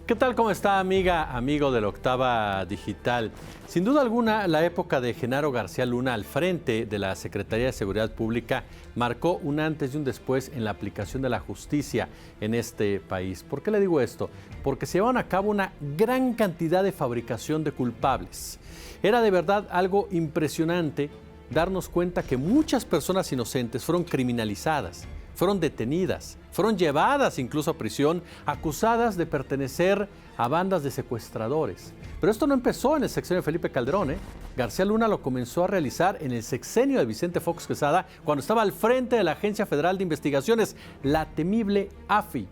¿Qué tal? ¿Cómo está, amiga, amigo de la Octava Digital? Sin duda alguna, la época de Genaro García Luna al frente de la Secretaría de Seguridad Pública marcó un antes y un después en la aplicación de la justicia en este país. ¿Por qué le digo esto? Porque se llevaron a cabo una gran cantidad de fabricación de culpables. Era de verdad algo impresionante darnos cuenta que muchas personas inocentes fueron criminalizadas, fueron detenidas, fueron llevadas incluso a prisión, acusadas de pertenecer a bandas de secuestradores. Pero esto no empezó en el sexenio de Felipe Calderón, García Luna lo comenzó a realizar en el sexenio de Vicente Fox Quesada, cuando estaba al frente de la Agencia Federal de Investigaciones, la temible AFI.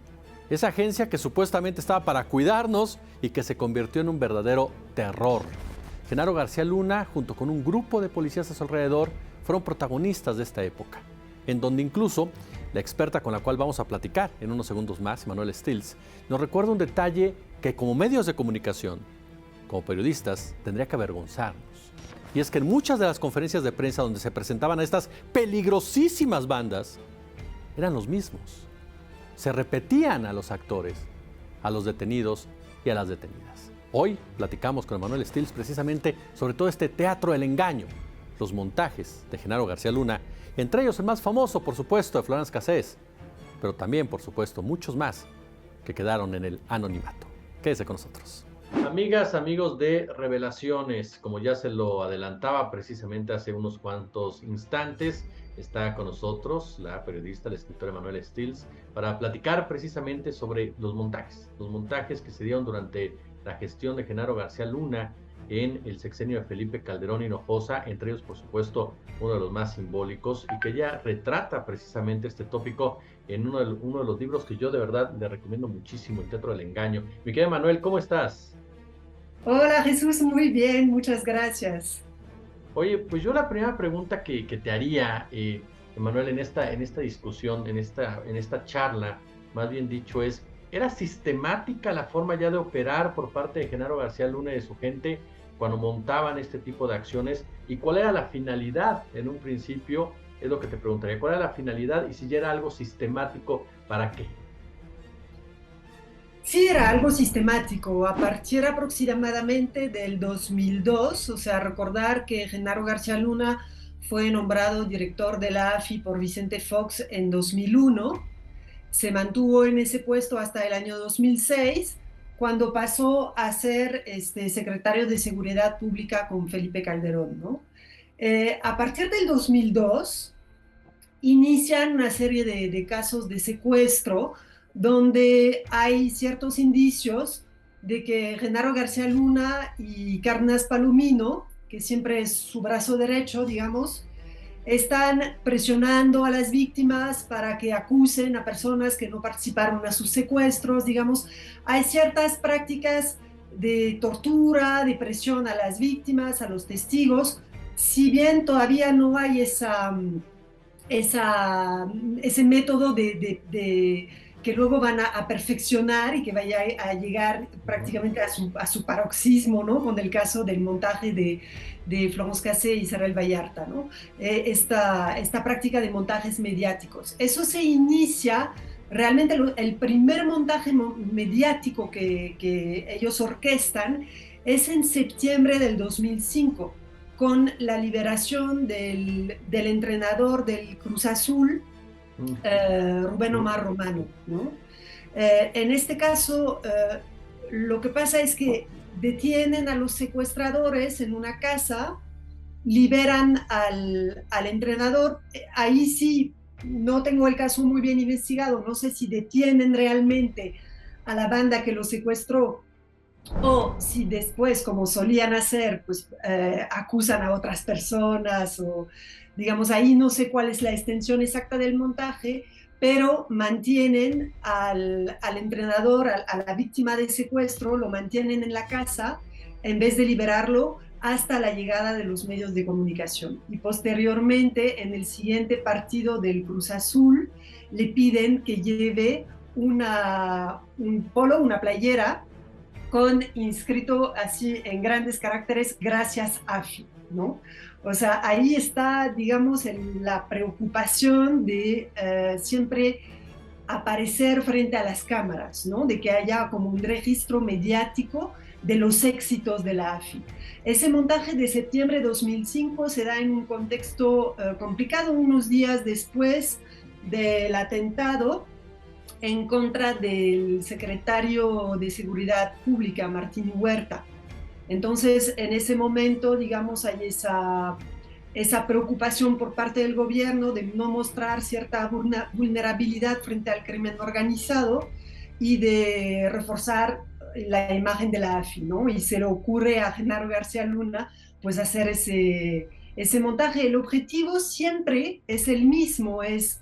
Esa agencia que supuestamente estaba para cuidarnos y que se convirtió en un verdadero terror. Genaro García Luna, junto con un grupo de policías a su alrededor, fueron protagonistas de esta época, en donde incluso la experta con la cual vamos a platicar en unos segundos más, Manuel Stills, nos recuerda un detalle que como medios de comunicación, como periodistas, tendría que avergonzarnos. Y es que en muchas de las conferencias de prensa donde se presentaban a estas peligrosísimas bandas, eran los mismos. Se repetían a los actores, a los detenidos y a las detenidas. Hoy platicamos con Manuel Stills precisamente sobre todo este teatro del engaño, los montajes de Genaro García Luna, entre ellos el más famoso, por supuesto, de Florence Cassés, pero también, por supuesto, muchos más que quedaron en el anonimato. Quédese con nosotros. Amigas, amigos de Revelaciones, como ya se lo adelantaba precisamente hace unos cuantos instantes, está con nosotros la periodista, la escritora Manuel Stills, para platicar precisamente sobre los montajes que se dieron durante la gestión de Genaro García Luna en el sexenio de Felipe Calderón Hinojosa, entre ellos, por supuesto, uno de los más simbólicos, y que ya retrata precisamente este tópico en uno de los libros que yo de verdad le recomiendo muchísimo, El Teatro del Engaño. Mi querida Manuel, ¿cómo estás? Hola Jesús, muy bien, muchas gracias. Oye, pues yo la primera pregunta que te haría, Manuel, en esta discusión, en esta charla, más bien dicho, es, ¿era sistemática la forma ya de operar por parte de Genaro García Luna y de su gente cuando montaban este tipo de acciones? ¿Y cuál era la finalidad en un principio? Es lo que te preguntaría. ¿Cuál era la finalidad y si ya era algo sistemático, para qué? Sí, era algo sistemático. A partir aproximadamente del 2002, o sea, recordar que Genaro García Luna fue nombrado director de la AFI por Vicente Fox en 2001, se mantuvo en ese puesto hasta el año 2006, cuando pasó a ser secretario de Seguridad Pública con Felipe Calderón, ¿no? A partir del 2002, inician una serie de casos de secuestro donde hay ciertos indicios de que Genaro García Luna y Carnas Palomino, que siempre es su brazo derecho, digamos, están presionando a las víctimas para que acusen a personas que no participaron a sus secuestros, digamos. Hay ciertas prácticas de tortura, de presión a las víctimas, a los testigos, si bien todavía no hay esa, ese método que luego van a perfeccionar y que vaya a llegar prácticamente a su paroxismo, ¿no? Con el caso del montaje de Florence Cassé y Israel Vallarta, ¿no? Esta práctica de montajes mediáticos. Eso se inicia, realmente el primer montaje mediático que ellos orquestan es en septiembre del 2005, con la liberación del entrenador del Cruz Azul, Rubén Omar Romano, ¿no? En este caso, lo que pasa es que detienen a los secuestradores en una casa, liberan al entrenador. Ahí sí, no tengo el caso muy bien investigado, no sé si detienen realmente a la banda que lo secuestró o si después, como solían hacer, pues acusan a otras personas o digamos, ahí no sé cuál es la extensión exacta del montaje, pero mantienen al entrenador, a la víctima de secuestro, lo mantienen en la casa en vez de liberarlo hasta la llegada de los medios de comunicación. Y posteriormente, en el siguiente partido del Cruz Azul, le piden que lleve un polo, una playera, con inscrito así en grandes caracteres, gracias AFI, ¿no? O sea, ahí está, digamos, la preocupación de siempre aparecer frente a las cámaras, ¿no? De que haya como un registro mediático de los éxitos de la AFI. Ese montaje de septiembre de 2005 se da en un contexto complicado, unos días después del atentado en contra del secretario de Seguridad Pública, Martín Huerta. Entonces, en ese momento, digamos, hay esa preocupación por parte del gobierno de no mostrar cierta vulnerabilidad frente al crimen organizado y de reforzar la imagen de la AFI, ¿no? Y se le ocurre a Genaro García Luna pues hacer ese montaje. El objetivo siempre es el mismo, es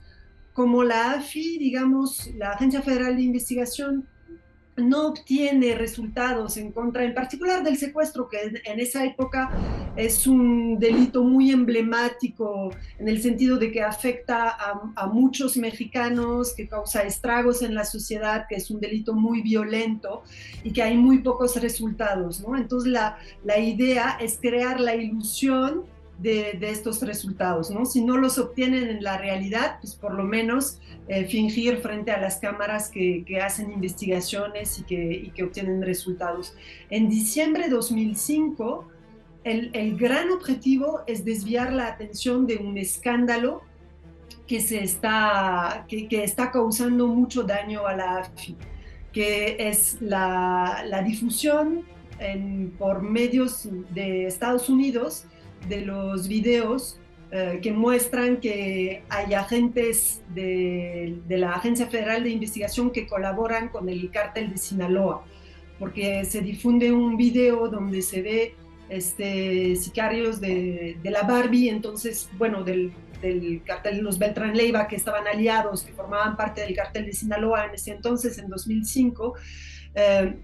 como la AFI, digamos, la Agencia Federal de Investigación, no obtiene resultados en contra, en particular del secuestro, que en esa época es un delito muy emblemático en el sentido de que afecta a muchos mexicanos, que causa estragos en la sociedad, que es un delito muy violento y que hay muy pocos resultados, ¿no? Entonces la idea es crear la ilusión de estos resultados, ¿no? Si no los obtienen en la realidad, pues por lo menos fingir frente a las cámaras que hacen investigaciones y que obtienen resultados. En diciembre de 2005, el gran objetivo es desviar la atención de un escándalo que está causando mucho daño a la AFI, que es la difusión por medios de Estados Unidos de los videos que muestran que hay agentes de la Agencia Federal de Investigación que colaboran con el cártel de Sinaloa, porque se difunde un video donde se ve sicarios de la Barbie, entonces, bueno, del cártel de los Beltrán Leiva, que estaban aliados, que formaban parte del cártel de Sinaloa en ese entonces, en 2005,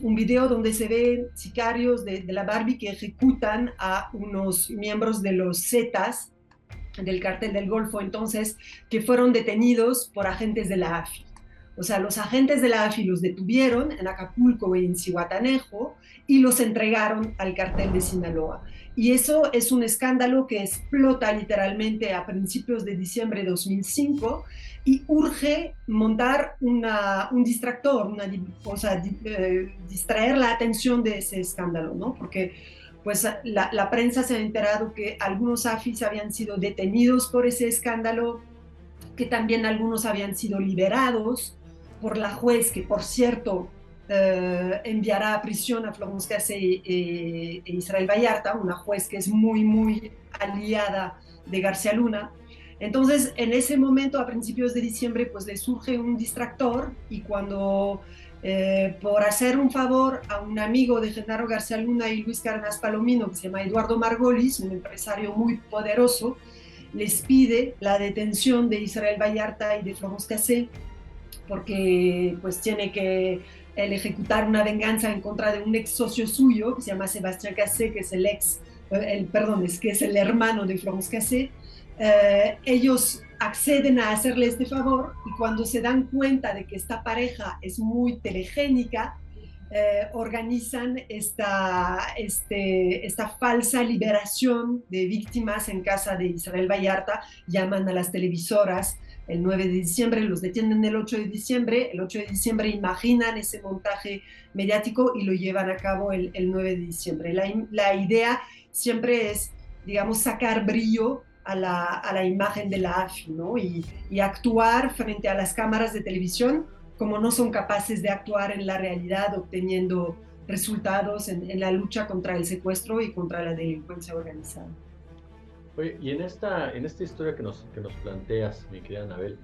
un video donde se ve sicarios de la Barbie que ejecutan a unos miembros de los Zetas del cártel del Golfo, entonces, que fueron detenidos por agentes de la AFI. O sea, los agentes de la AFI los detuvieron en Acapulco y en Zihuatanejo y los entregaron al cártel de Sinaloa. Y eso es un escándalo que explota literalmente a principios de diciembre de 2005 y urge montar un distractor, distraer la atención de ese escándalo, ¿no? Porque pues la prensa se ha enterado que algunos AFIs habían sido detenidos por ese escándalo, que también algunos habían sido liberados por la juez, que por cierto enviará a prisión a Florence Cassé e Israel Vallarta, una juez que es muy, muy aliada de García Luna. Entonces, en ese momento, a principios de diciembre, pues le surge un distractor y cuando, por hacer un favor a un amigo de Genaro García Luna y Luis Cárdenas Palomino, que se llama Eduardo Margolis, un empresario muy poderoso, les pide la detención de Israel Vallarta y de Florence Cassé, porque pues tiene que él ejecutar una venganza en contra de un ex socio suyo, que se llama Sebastián Cassé, que es el hermano de Florence Cassé. Ellos acceden a hacerle este favor y cuando se dan cuenta de que esta pareja es muy telegénica, organizan esta falsa liberación de víctimas en casa de Israel Vallarta, llaman a las televisoras el 9 de diciembre, los detienen el 8 de diciembre, el 8 de diciembre imaginan ese montaje mediático y lo llevan a cabo el 9 de diciembre. La idea siempre es, digamos, sacar brillo a la imagen de la AFI, ¿no? Y actuar frente a las cámaras de televisión como no son capaces de actuar en la realidad, obteniendo resultados en la lucha contra el secuestro y contra la delincuencia organizada. Oye, y en esta historia que nos planteas, mi querida Anabel,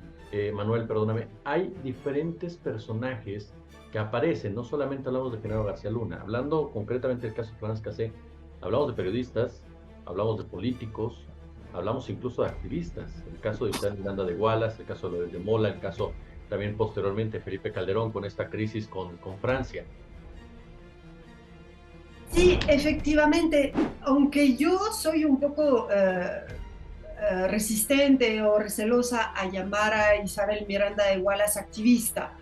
Manuel, perdóname, hay diferentes personajes que aparecen, no solamente hablamos de Genaro García Luna, hablando concretamente del caso de Florence Cassé, hablamos de periodistas, hablamos de políticos, hablamos incluso de activistas, el caso de Isabel Miranda de Wallace, el caso de Mola, el caso también posteriormente Felipe Calderón con esta crisis con Francia. Sí, efectivamente, aunque yo soy un poco resistente o recelosa a llamar a Isabel Miranda de Wallace activista,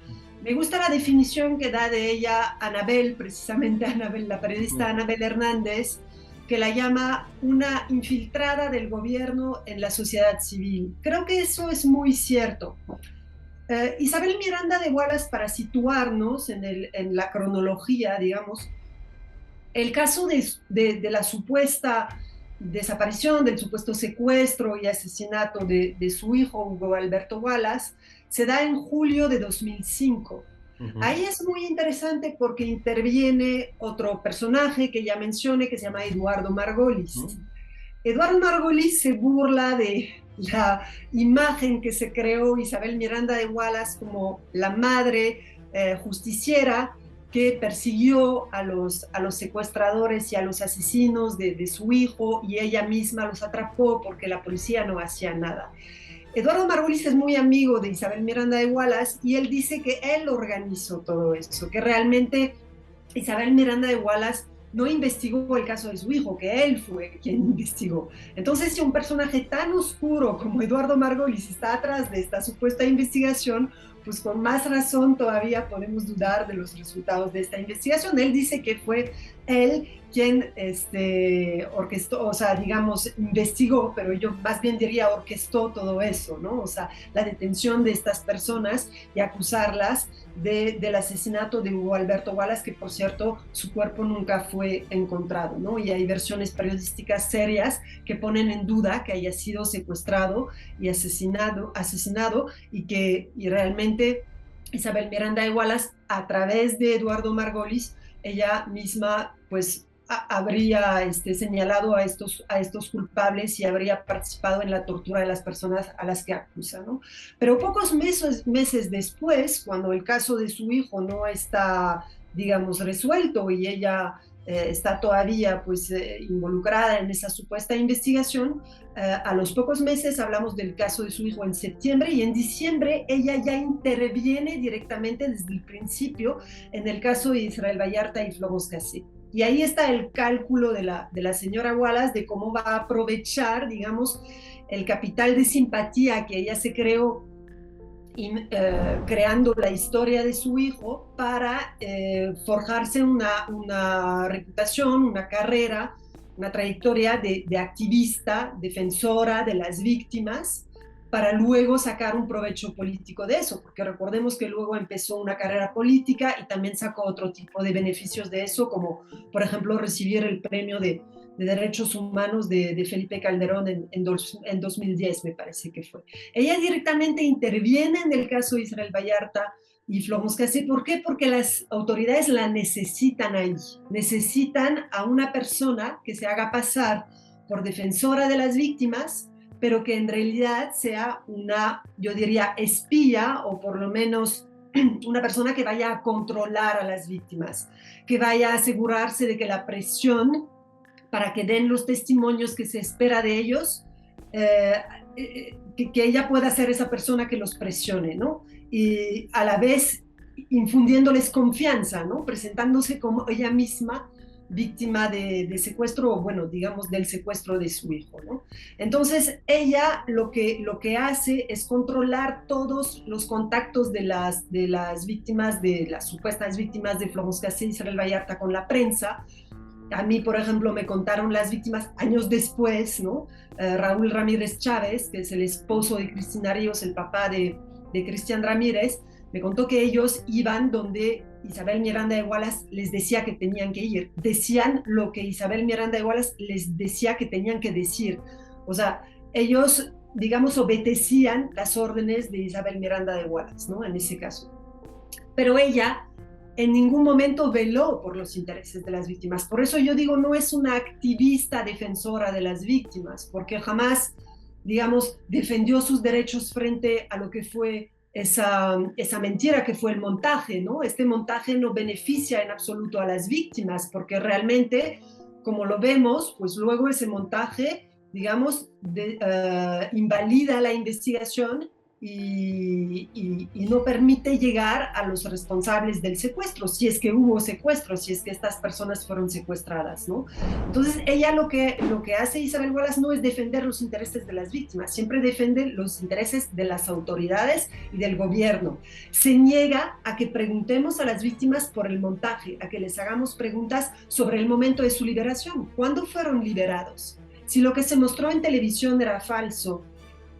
me gusta la definición que da de ella Anabel, precisamente Anabel, la periodista Anabel Hernández, que la llama una infiltrada del gobierno en la sociedad civil. Creo que eso es muy cierto. Isabel Miranda de Wallace, para situarnos en la cronología, digamos, el caso de la supuesta desaparición, del supuesto secuestro y asesinato de su hijo, Hugo Alberto Wallace, se da en julio de 2005. Ahí es muy interesante porque interviene otro personaje que ya mencioné, que se llama Eduardo Margolis. Eduardo Margolis se burla de la imagen que se creó Isabel Miranda de Wallace como la madre justiciera que persiguió a los secuestradores y a los asesinos de su hijo, y ella misma los atrapó porque la policía no hacía nada. Eduardo Margolis es muy amigo de Isabel Miranda de Wallace y él dice que él organizó todo eso, que realmente Isabel Miranda de Wallace no investigó el caso de su hijo, que él fue quien investigó. Entonces, si un personaje tan oscuro como Eduardo Margolis está atrás de esta supuesta investigación, pues con más razón todavía podemos dudar de los resultados de esta investigación. Él dice que fue él quien orquestó, o sea, digamos, investigó, pero yo más bien diría orquestó todo eso, ¿no? O sea, la detención de estas personas y acusarlas del asesinato de Hugo Alberto Wallace, que por cierto, su cuerpo nunca fue encontrado, ¿no? Y hay versiones periodísticas serias que ponen en duda que haya sido secuestrado y asesinado y realmente Isabel Miranda de Wallace, a través de Eduardo Margolis, ella misma pues habría señalado a estos culpables y habría participado en la tortura de las personas a las que acusa, ¿no? Pero pocos meses después, cuando el caso de su hijo no está, digamos, resuelto y ella está todavía pues involucrada en esa supuesta investigación, a los pocos meses, hablamos del caso de su hijo en septiembre, y en diciembre ella ya interviene directamente desde el principio en el caso de Israel Vallarta y Florence Cassé. Y ahí está el cálculo de la señora Wallace de cómo va a aprovechar, digamos, el capital de simpatía que ella se creó creando la historia de su hijo para forjarse una reputación, una carrera, una trayectoria de activista, defensora de las víctimas, para luego sacar un provecho político de eso, porque recordemos que luego empezó una carrera política y también sacó otro tipo de beneficios de eso, como por ejemplo recibir el premio de Derechos Humanos de Felipe Calderón en 2010, me parece que fue. Ella directamente interviene en el caso de Israel Vallarta y Florence Cassé. ¿Por qué? Porque las autoridades la necesitan ahí. Necesitan a una persona que se haga pasar por defensora de las víctimas, pero que en realidad sea una, yo diría, espía, o por lo menos una persona que vaya a controlar a las víctimas, que vaya a asegurarse de que la presión para que den los testimonios que se espera de ellos, que ella pueda ser esa persona que los presione, ¿no? Y a la vez infundiéndoles confianza, ¿no? Presentándose como ella misma víctima de secuestro, o bueno, digamos, del secuestro de su hijo, ¿no? Entonces, ella lo que hace es controlar todos los contactos de las víctimas, de las supuestas víctimas de Florence Cassé y Israel Vallarta con la prensa. A mí, por ejemplo, me contaron las víctimas años después, ¿no? Raúl Ramírez Chávez, que es el esposo de Cristina Ríos, el papá de Cristian Ramírez, me contó que ellos iban donde Isabel Miranda de Wallace les decía que tenían que ir. Decían lo que Isabel Miranda de Wallace les decía que tenían que decir. O sea, ellos, digamos, obedecían las órdenes de Isabel Miranda de Wallace, ¿no? En ese caso. Pero ella en ningún momento veló por los intereses de las víctimas. Por eso yo digo, no es una activista defensora de las víctimas, porque jamás, digamos, defendió sus derechos frente a lo que fue esa mentira que fue el montaje, ¿no? Este montaje no beneficia en absoluto a las víctimas, porque realmente, como lo vemos, pues luego ese montaje, digamos, invalida la investigación y no permite llegar a los responsables del secuestro, si es que hubo secuestro, si es que estas personas fueron secuestradas, ¿no? Entonces, ella lo que hace Isabel Wallace no es defender los intereses de las víctimas, siempre defiende los intereses de las autoridades y del gobierno. Se niega a que preguntemos a las víctimas por el montaje, a que les hagamos preguntas sobre el momento de su liberación. ¿Cuándo fueron liberados? Si lo que se mostró en televisión era falso,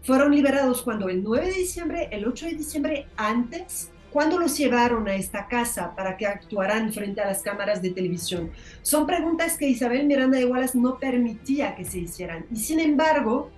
fueron liberados cuando el 9 de diciembre, el 8 de diciembre, antes, cuando los llevaron a esta casa para que actuaran frente a las cámaras de televisión. Son preguntas que Isabel Miranda de Wallace no permitía que se hicieran. Y sin embargo,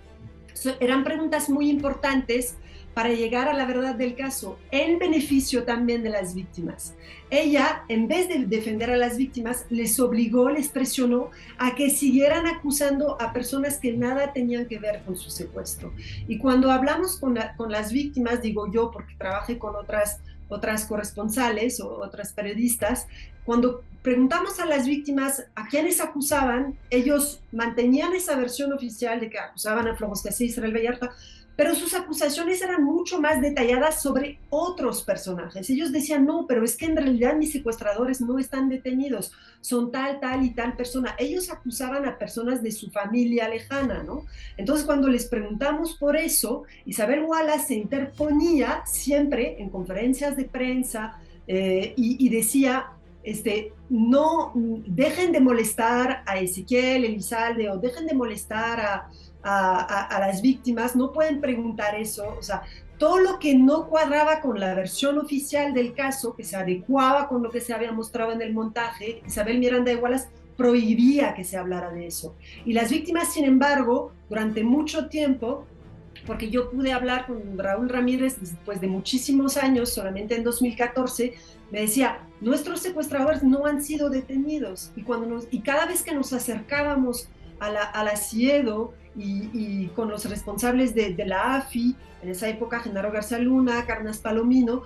eran preguntas muy importantes para llegar a la verdad del caso, en beneficio también de las víctimas. Ella, en vez de defender a las víctimas, les obligó, les presionó a que siguieran acusando a personas que nada tenían que ver con su secuestro. Y cuando hablamos con las víctimas, digo yo, porque trabajé con otras corresponsales o otras periodistas, cuando preguntamos a las víctimas a quiénes acusaban, ellos mantenían esa versión oficial de que acusaban a Florence Cassé y Israel Vallarta, pero sus acusaciones eran mucho más detalladas sobre otros personajes. Ellos decían, no, pero es que en realidad mis secuestradores no están detenidos, son tal, tal y tal persona. Ellos acusaban a personas de su familia lejana, ¿no? Entonces, cuando les preguntamos por eso, Isabel Wallace se interponía siempre en conferencias de prensa y decía, no dejen de molestar a Ezequiel Elizalde o dejen de molestar a las víctimas, no pueden preguntar eso, o sea, todo lo que no cuadraba con la versión oficial del caso, que se adecuaba con lo que se había mostrado en el montaje, Isabel Miranda de Wallace prohibía que se hablara de eso. Y las víctimas, sin embargo, durante mucho tiempo, porque yo pude hablar con Raúl Ramírez después de muchísimos años, solamente en 2014, me decía, nuestros secuestradores no han sido detenidos. Y cada vez que nos acercábamos a la CIEDO y con los responsables de la AFI, en esa época Genaro García Luna, Carnas Palomino,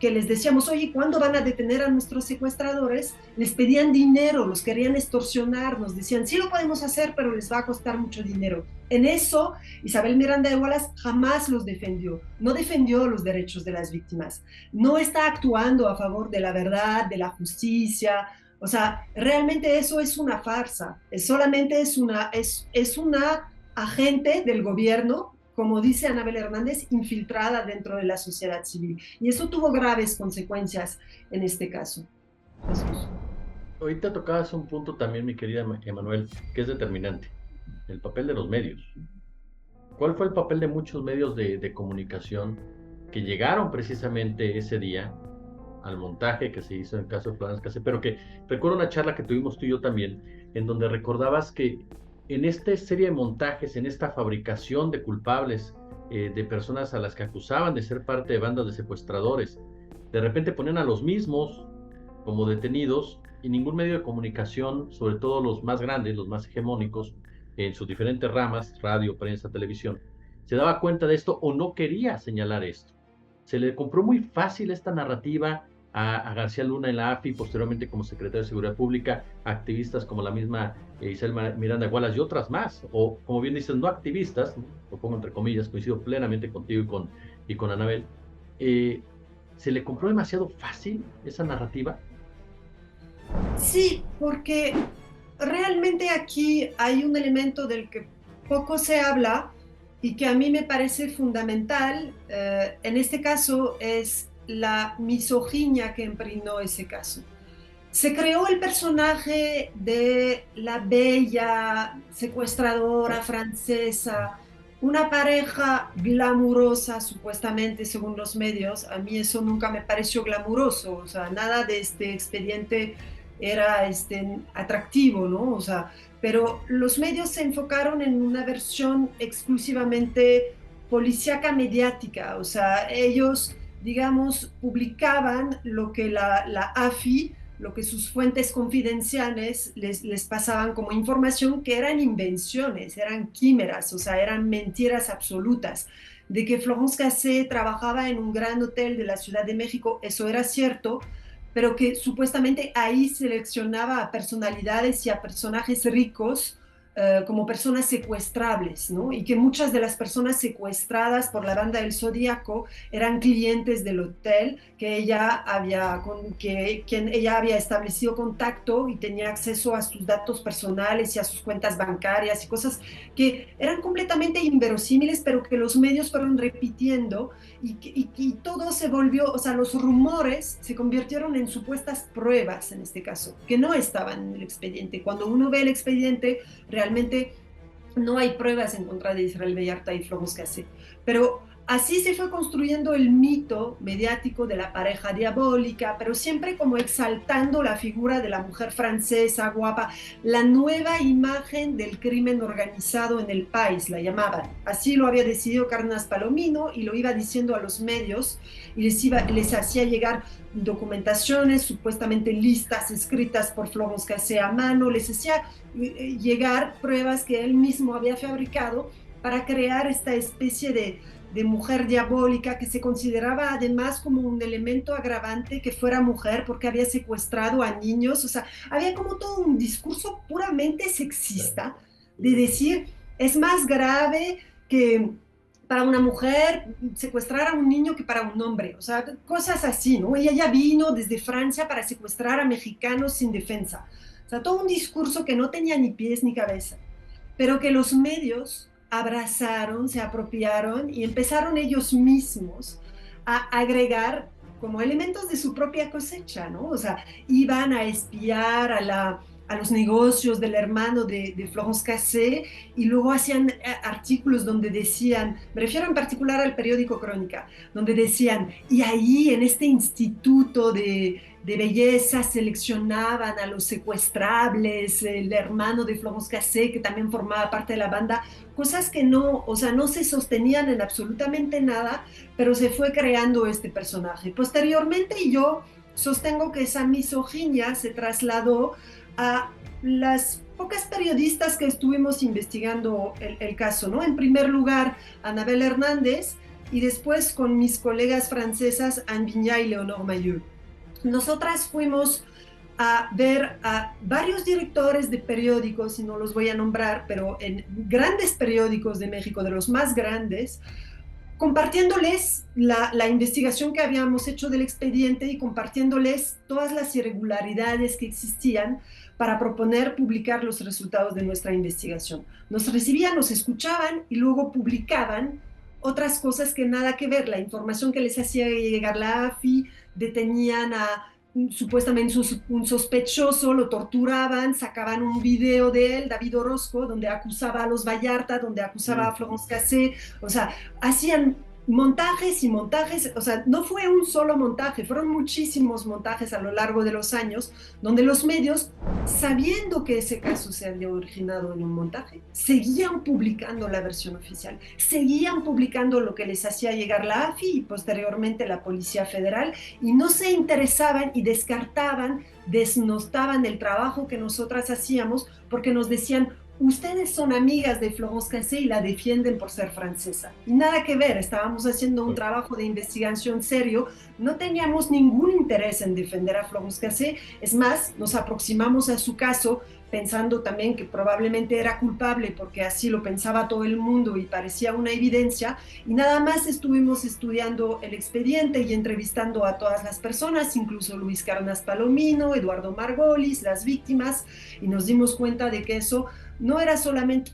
que les decíamos, oye, ¿cuándo van a detener a nuestros secuestradores? Les pedían dinero, los querían extorsionar, nos decían, sí lo podemos hacer, pero les va a costar mucho dinero. En eso, Isabel Miranda de Wallace jamás los defendió, no defendió los derechos de las víctimas, no está actuando a favor de la verdad, de la justicia. O sea, realmente eso es una farsa, solamente es una agente del gobierno, como dice Anabel Hernández, infiltrada dentro de la sociedad civil. Y eso tuvo graves consecuencias en este caso. Jesús. Ahorita tocabas un punto también, mi querida Emanuel, que es determinante, el papel de los medios. ¿Cuál fue el papel de muchos medios de comunicación que llegaron precisamente ese día al montaje que se hizo en el caso de Florence Cassé, pero que recuerdo una charla que tuvimos tú y yo también, en donde recordabas que en esta serie de montajes, en esta fabricación de culpables, de personas a las que acusaban de ser parte de bandas de secuestradores, de repente ponían a los mismos como detenidos y ningún medio de comunicación, sobre todo los más grandes, los más hegemónicos, en sus diferentes ramas, radio, prensa, televisión, se daba cuenta de esto o no quería señalar esto. Se le compró muy fácil esta narrativa a García Luna en la AFI, posteriormente como secretario de Seguridad Pública, activistas como la misma Isabel Miranda Wallace y otras más, o como bien dices, no activistas, ¿no? Lo pongo entre comillas, coincido plenamente contigo y con Anabel, ¿se le compró demasiado fácil esa narrativa? Sí, porque realmente aquí hay un elemento del que poco se habla y que a mí me parece fundamental, en este caso es la misoginia que impregnó ese caso. Se creó el personaje de la bella secuestradora francesa, una pareja glamurosa supuestamente según los medios. A mí eso nunca me pareció glamuroso, o sea, nada de este expediente era atractivo, ¿no? O sea, pero los medios se enfocaron en una versión exclusivamente policíaca mediática, o sea, ellos, digamos, publicaban lo que la AFI, lo que sus fuentes confidenciales les pasaban como información, que eran invenciones, eran quimeras, o sea, eran mentiras absolutas. De que Florence Cassé trabajaba en un gran hotel de la Ciudad de México, eso era cierto, pero que supuestamente ahí seleccionaba a personalidades y a personajes ricos como personas secuestrables, ¿no? Y que muchas de las personas secuestradas por la banda del Zodíaco eran clientes del hotel, que ella quien ella había establecido contacto y tenía acceso a sus datos personales y a sus cuentas bancarias y cosas que eran completamente inverosímiles, pero que los medios fueron repitiendo y todo se volvió, o sea, los rumores se convirtieron en supuestas pruebas en este caso, que no estaban en el expediente. Cuando uno ve el expediente, realmente no hay pruebas en contra de Israel Vallarta y Florence Cassé. Pero así se fue construyendo el mito mediático de la pareja diabólica, pero siempre como exaltando la figura de la mujer francesa guapa, la nueva imagen del crimen organizado en el país, la llamaban. Así lo había decidido Cárdenas Palomino y lo iba diciendo a los medios y les hacía llegar documentaciones, supuestamente listas escritas por Florence Cassé a mano, les hacía llegar pruebas que él mismo había fabricado para crear esta especie de mujer diabólica que se consideraba además como un elemento agravante que fuera mujer porque había secuestrado a niños. O sea, había como todo un discurso puramente sexista de decir, es más grave que para una mujer secuestrar a un niño que para un hombre. O sea, cosas así, ¿no? Ella ya vino desde Francia para secuestrar a mexicanos sin defensa. O sea, todo un discurso que no tenía ni pies ni cabeza, pero que los medios abrazaron, se apropiaron y empezaron ellos mismos a agregar como elementos de su propia cosecha, ¿no? O sea, iban a espiar a los negocios del hermano de Florence Cassé y luego hacían artículos donde decían, me refiero en particular al periódico Crónica, donde decían, y ahí en este instituto de belleza seleccionaban a los secuestrables, el hermano de Florence Cassé, que también formaba parte de la banda, cosas que no, o sea, no se sostenían en absolutamente nada, pero se fue creando este personaje. Posteriormente yo sostengo que esa misoginia se trasladó a las pocas periodistas que estuvimos investigando el caso, ¿no? En primer lugar, Anabel Hernández, y después con mis colegas francesas Anne Vignat y Leonor Mayeux. Nosotras fuimos a ver a varios directores de periódicos, y no los voy a nombrar, pero en grandes periódicos de México, de los más grandes, compartiéndoles la investigación que habíamos hecho del expediente y compartiéndoles todas las irregularidades que existían para proponer publicar los resultados de nuestra investigación. Nos recibían, nos escuchaban y luego publicaban otras cosas que nada que ver. La información que les hacía llegar la AFI, detenían a supuestamente un sospechoso, lo torturaban, sacaban un video de él, David Orozco, donde acusaba a los Vallarta, donde acusaba a Florence Cassé. O sea, hacían montajes y montajes. O sea, no fue un solo montaje, fueron muchísimos montajes a lo largo de los años, donde los medios, sabiendo que ese caso se había originado en un montaje, seguían publicando la versión oficial, seguían publicando lo que les hacía llegar la AFI y posteriormente la Policía Federal, y no se interesaban y descartaban, desnotaban el trabajo que nosotras hacíamos, porque nos decían, ustedes son amigas de Florence Cassé y la defienden por ser francesa. Y nada que ver, estábamos haciendo un trabajo de investigación serio, no teníamos ningún interés en defender a Florence Cassé. Es más, nos aproximamos a su caso pensando también que probablemente era culpable, porque así lo pensaba todo el mundo y parecía una evidencia, y nada más estuvimos estudiando el expediente y entrevistando a todas las personas, incluso Luis Cárdenas Palomino, Eduardo Margolis, las víctimas, y nos dimos cuenta de que eso no era solamente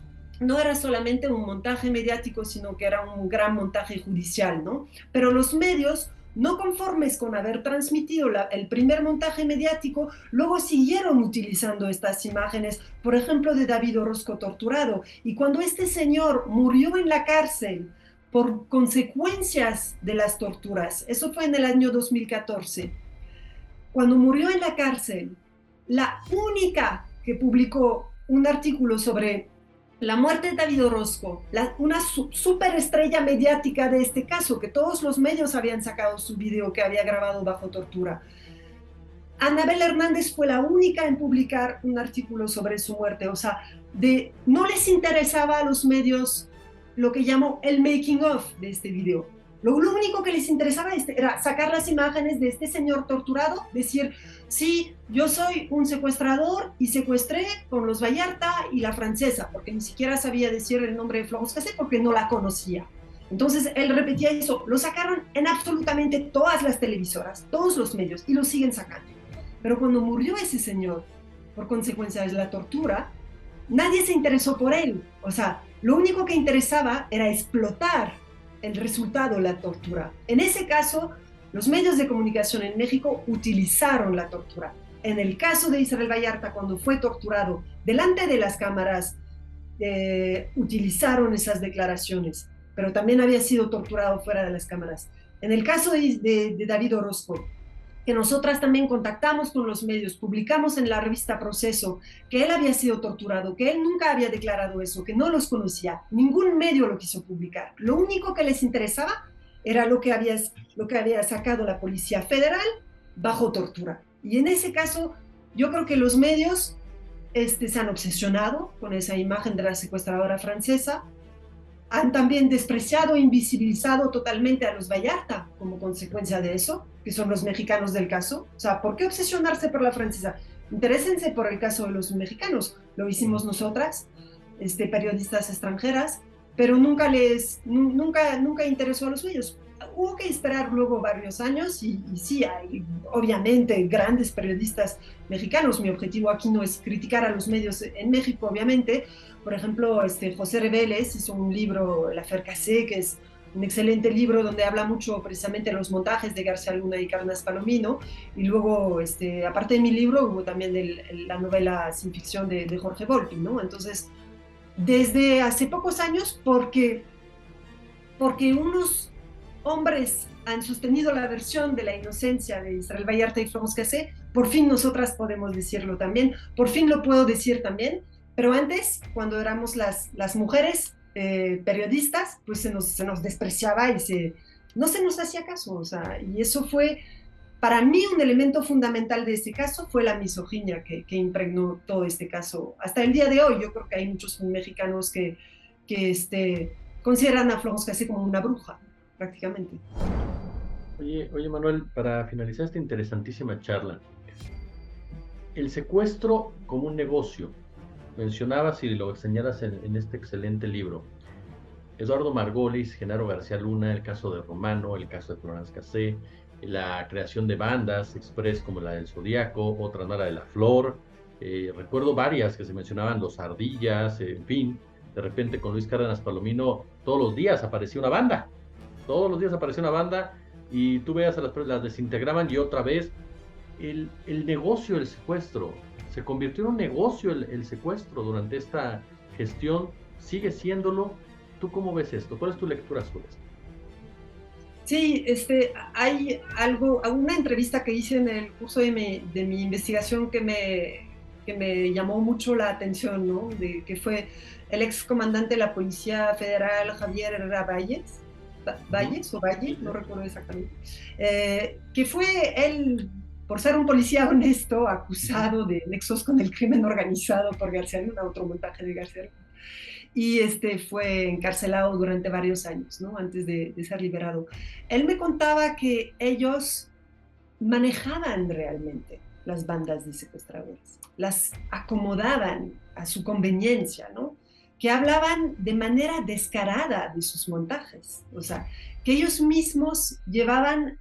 un montaje mediático, sino que era un gran montaje judicial, ¿no? Pero los medios, no conformes con haber transmitido el primer montaje mediático, luego siguieron utilizando estas imágenes, por ejemplo, de David Orozco torturado. Y cuando este señor murió en la cárcel por consecuencias de las torturas, eso fue en el año 2014, cuando murió en la cárcel, la única que publicó un artículo sobre la muerte de David Orozco, una superestrella mediática de este caso, que todos los medios habían sacado su video que había grabado bajo tortura. Anabel Hernández fue la única en publicar un artículo sobre su muerte. O sea, no les interesaba a los medios lo que llamo el making of de este video. Lo único que les interesaba era sacar las imágenes de este señor torturado, decir, sí, yo soy un secuestrador y secuestré con los Vallarta y la francesa, porque ni siquiera sabía decir el nombre de Florence Cassé porque no la conocía. Entonces él repetía eso, lo sacaron en absolutamente todas las televisoras, todos los medios, y lo siguen sacando. Pero cuando murió ese señor, por consecuencia de la tortura, nadie se interesó por él. O sea, lo único que interesaba era explotar el resultado, la tortura. En ese caso, los medios de comunicación en México utilizaron la tortura. En el caso de Israel Vallarta, cuando fue torturado delante de las cámaras, utilizaron esas declaraciones, pero también había sido torturado fuera de las cámaras. En el caso de David Orozco, que nosotras también contactamos con los medios, publicamos en la revista Proceso que él había sido torturado, que él nunca había declarado eso, que no los conocía, ningún medio lo quiso publicar. Lo único que les interesaba era lo que había sacado la Policía Federal bajo tortura. Y en ese caso, yo creo que los medios se han obsesionado con esa imagen de la secuestradora francesa, han también despreciado e invisibilizado totalmente a los Vallarta como consecuencia de eso, que son los mexicanos del caso. O sea, ¿por qué obsesionarse por la francesa? Interésense por el caso de los mexicanos. Lo hicimos nosotras, periodistas extranjeras, pero nunca interesó a los suyos. Hubo que esperar luego varios años y sí, hay obviamente grandes periodistas mexicanos. Mi objetivo aquí no es criticar a los medios en México, obviamente. Por ejemplo, José Reveles hizo un libro, La Affaire Cassé, que es un excelente libro donde habla mucho precisamente de los montajes de García Luna y Cárdenas Palomino. Y luego, aparte de mi libro, hubo también la novela sin ficción de Jorge Volpi, ¿no? Entonces, desde hace pocos años, porque unos hombres han sostenido la versión de la inocencia de Israel Vallarta y Florence Cassé, por fin nosotras podemos decirlo también, por fin lo puedo decir también, pero antes, cuando éramos las mujeres periodistas, pues se nos despreciaba y no se nos hacía caso, o sea, y eso fue, para mí, un elemento fundamental de este caso fue la misoginia que impregnó todo este caso. Hasta el día de hoy, yo creo que hay muchos mexicanos que consideran a Florence Cassé como una bruja, prácticamente. Oye, Manuel, para finalizar esta interesantísima charla, el secuestro como un negocio, mencionabas y lo señalas en este excelente libro, Eduardo Margolis, Genaro García Luna, el caso de Romano, el caso de Florence Cassé, la creación de bandas express como la del Zodíaco, otra no, la de la Flor, recuerdo varias que se mencionaban, los Ardillas, en fin, de repente con Luis Cárdenas Palomino todos los días aparecía una banda, y tú veas a las desintegraban y otra vez el negocio del secuestro, se convirtió en un negocio el secuestro durante esta gestión, sigue siéndolo. ¿Tú cómo ves esto? ¿Cuál es tu lectura sobre esto? Sí, hay una entrevista que hice en el curso de mi investigación que me llamó mucho la atención, ¿no? Que fue el excomandante de la Policía Federal, Javier Herrera Valles, no recuerdo exactamente, que fue él, por ser un policía honesto, acusado de nexos con el crimen organizado por García Luna, otro montaje de García Luna, y fue encarcelado durante varios años, ¿no? Antes de ser liberado. Él me contaba que ellos manejaban realmente las bandas de secuestradores, las acomodaban a su conveniencia, ¿no? Que hablaban de manera descarada de sus montajes, o sea, que ellos mismos llevaban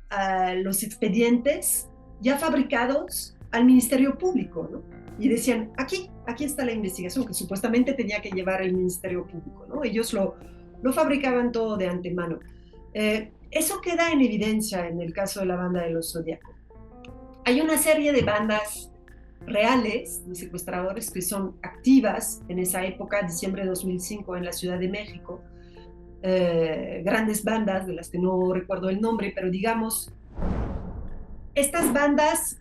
los expedientes ya fabricados al Ministerio Público, ¿no? Y decían, aquí está la investigación que supuestamente tenía que llevar el Ministerio Público, ¿no? Ellos lo fabricaban todo de antemano. Eso queda en evidencia en el caso de la banda de los Zodíaco. Hay una serie de bandas reales de secuestradores que son activas en esa época, diciembre de 2005, en la Ciudad de México. Grandes bandas de las que no recuerdo el nombre, pero digamos, estas bandas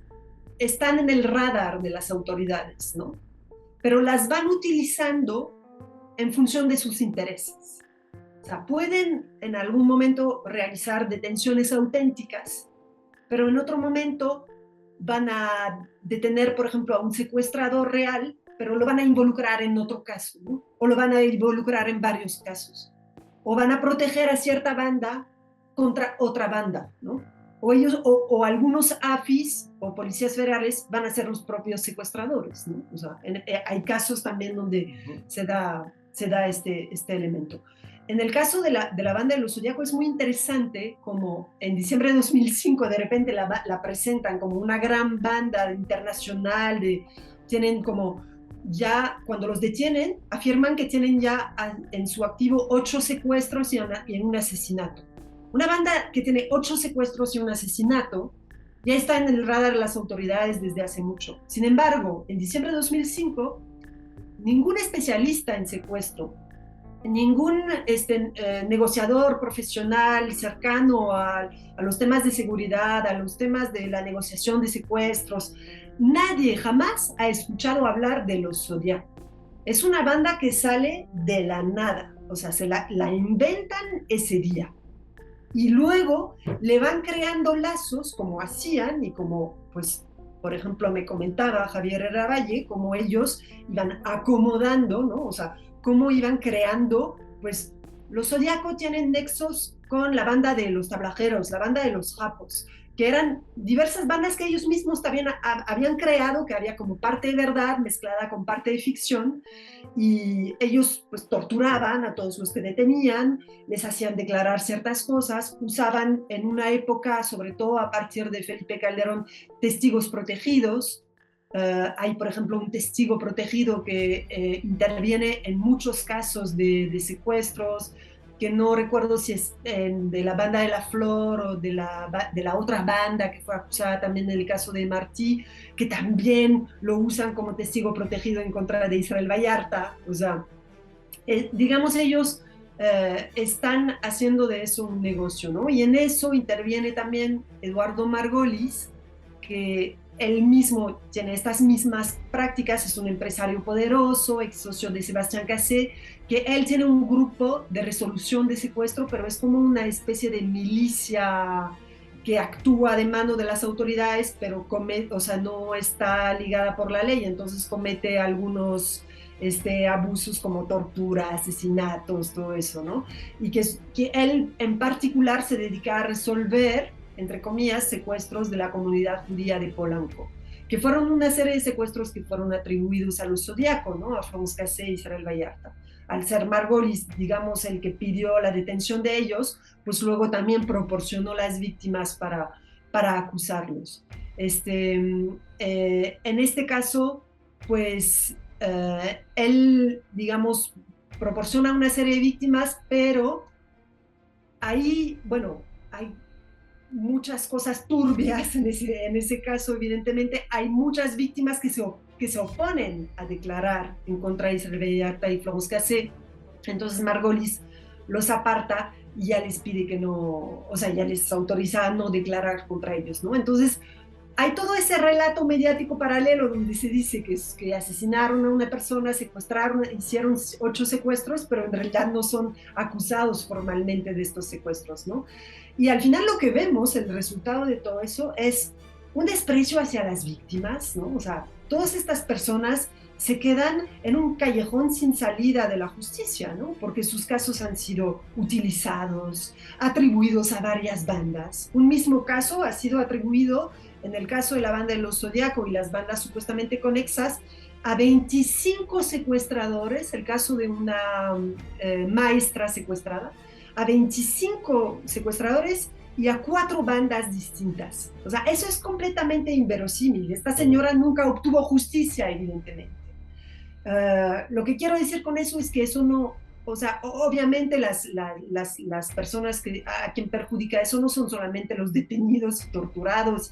están en el radar de las autoridades, ¿no? Pero las van utilizando en función de sus intereses. O sea, pueden en algún momento realizar detenciones auténticas, pero en otro momento van a detener, por ejemplo, a un secuestrador real, pero lo van a involucrar en otro caso, ¿no? O lo van a involucrar en varios casos. O van a proteger a cierta banda contra otra banda, ¿no? O algunos AFIS o policías federales van a ser los propios secuestradores, ¿no? O sea, hay casos también donde se da este elemento. En el caso de la banda de los Zodíaco es muy interesante como en diciembre de 2005 de repente la presentan como una gran banda internacional, tienen como ya, cuando los detienen, afirman que tienen ya en su activo 8 secuestros y un asesinato. Una banda que tiene 8 secuestros y un asesinato ya está en el radar de las autoridades desde hace mucho. Sin embargo, en diciembre de 2005, ningún especialista en secuestro, ningún negociador profesional cercano a los temas de seguridad, a los temas de la negociación de secuestros, nadie jamás ha escuchado hablar de los Zodiaco. Es una banda que sale de la nada, o sea, se la inventan ese día. Y luego le van creando lazos como hacían y como, pues, por ejemplo, me comentaba Javier Herrera Valle, cómo ellos iban acomodando, ¿no? O sea, cómo iban creando, pues, los Zodiaco tienen nexos con la banda de los tablajeros, la banda de los japos, que eran diversas bandas que ellos mismos también habían creado, que había como parte de verdad mezclada con parte de ficción, y ellos pues torturaban a todos los que detenían, les hacían declarar ciertas cosas, usaban en una época, sobre todo a partir de Felipe Calderón, testigos protegidos. Hay, por ejemplo, un testigo protegido que interviene en muchos casos de secuestros, que no recuerdo si es de la banda de la Flor o de la otra banda que fue acusada también en el caso de Martí, que también lo usan como testigo protegido en contra de Israel Vallarta. O sea, digamos, ellos están haciendo de eso un negocio, ¿no? Y en eso interviene también Eduardo Margolis, que él mismo tiene estas mismas prácticas, es un empresario poderoso, ex socio de Sebastián Cassé, que él tiene un grupo de resolución de secuestro, pero es como una especie de milicia que actúa de mano de las autoridades, pero o sea, no está ligada por la ley, entonces comete algunos abusos como tortura, asesinatos, todo eso, ¿no? Y que él en particular se dedica a resolver, entre comillas, secuestros de la comunidad judía de Polanco, que fueron una serie de secuestros que fueron atribuidos a los Zodiaco, ¿no? A Franz Cassé y Israel Vallarta. Al ser Margolis, digamos, el que pidió la detención de ellos, pues luego también proporcionó las víctimas para acusarlos. En este caso, pues él, digamos, proporciona una serie de víctimas, pero ahí, bueno, hay muchas cosas turbias en ese caso, evidentemente. Hay muchas víctimas que se oponen a declarar en contra de Israel Vallarta y Franz Cassé. Entonces Margolis los aparta y ya les pide que no, o sea, ya les autoriza a no declarar contra ellos, ¿no? Entonces hay todo ese relato mediático paralelo donde se dice que asesinaron a una persona, secuestraron, hicieron 8 secuestros, pero en realidad no son acusados formalmente de estos secuestros, ¿no? Y al final lo que vemos, el resultado de todo eso, es un desprecio hacia las víctimas, ¿no? O sea, todas estas personas se quedan en un callejón sin salida de la justicia, ¿no? Porque sus casos han sido utilizados, atribuidos a varias bandas. Un mismo caso ha sido atribuido, en el caso de la banda de los Zodiaco y las bandas supuestamente conexas, a 25 secuestradores, el caso de una maestra secuestrada, a 25 secuestradores y a 4 bandas distintas. O sea, eso es completamente inverosímil. Esta señora nunca obtuvo justicia, evidentemente. Lo que quiero decir con eso es que eso no, o sea, obviamente las personas a quien perjudica eso no son solamente los detenidos, torturados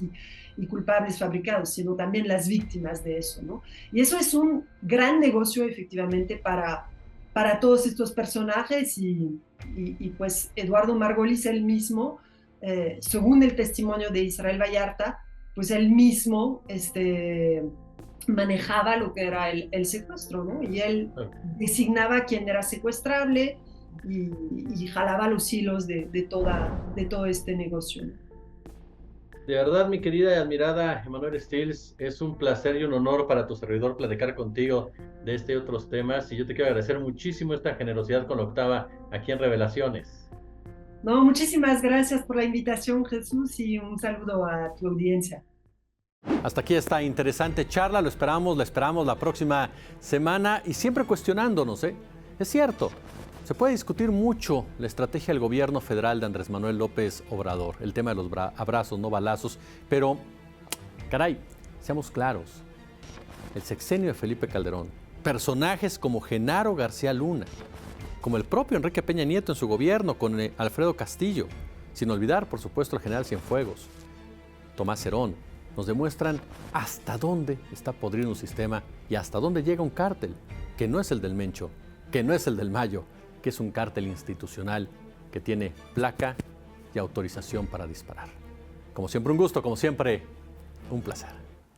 y culpables fabricados, sino también las víctimas de eso, ¿no? Y eso es un gran negocio, efectivamente, para todos estos personajes y pues Eduardo Margolis, él mismo, según el testimonio de Israel Vallarta, pues él mismo manejaba lo que era el secuestro, ¿no? Y él designaba quién era secuestrable y jalaba los hilos de todo este negocio, ¿no? De verdad, mi querida y admirada Emanuel Stills, es un placer y un honor para tu servidor platicar contigo de este y otros temas, y yo te quiero agradecer muchísimo esta generosidad con la Octava aquí en Revelaciones. No, muchísimas gracias por la invitación, Jesús, y un saludo a tu audiencia. Hasta aquí esta interesante charla, la esperamos la próxima semana y siempre cuestionándonos, ¿eh? Es cierto, se puede discutir mucho la estrategia del gobierno federal de Andrés Manuel López Obrador, el tema de los abrazos, no balazos, pero, caray, seamos claros, el sexenio de Felipe Calderón, personajes como Genaro García Luna, como el propio Enrique Peña Nieto en su gobierno con Alfredo Castillo, sin olvidar, por supuesto, el general Cienfuegos, Tomás Herón, nos demuestran hasta dónde está podrido un sistema y hasta dónde llega un cártel. que no es el del Mencho, que no es el del Mayo, que es un cártel institucional que tiene placa y autorización para disparar. Como siempre un gusto, como siempre un placer.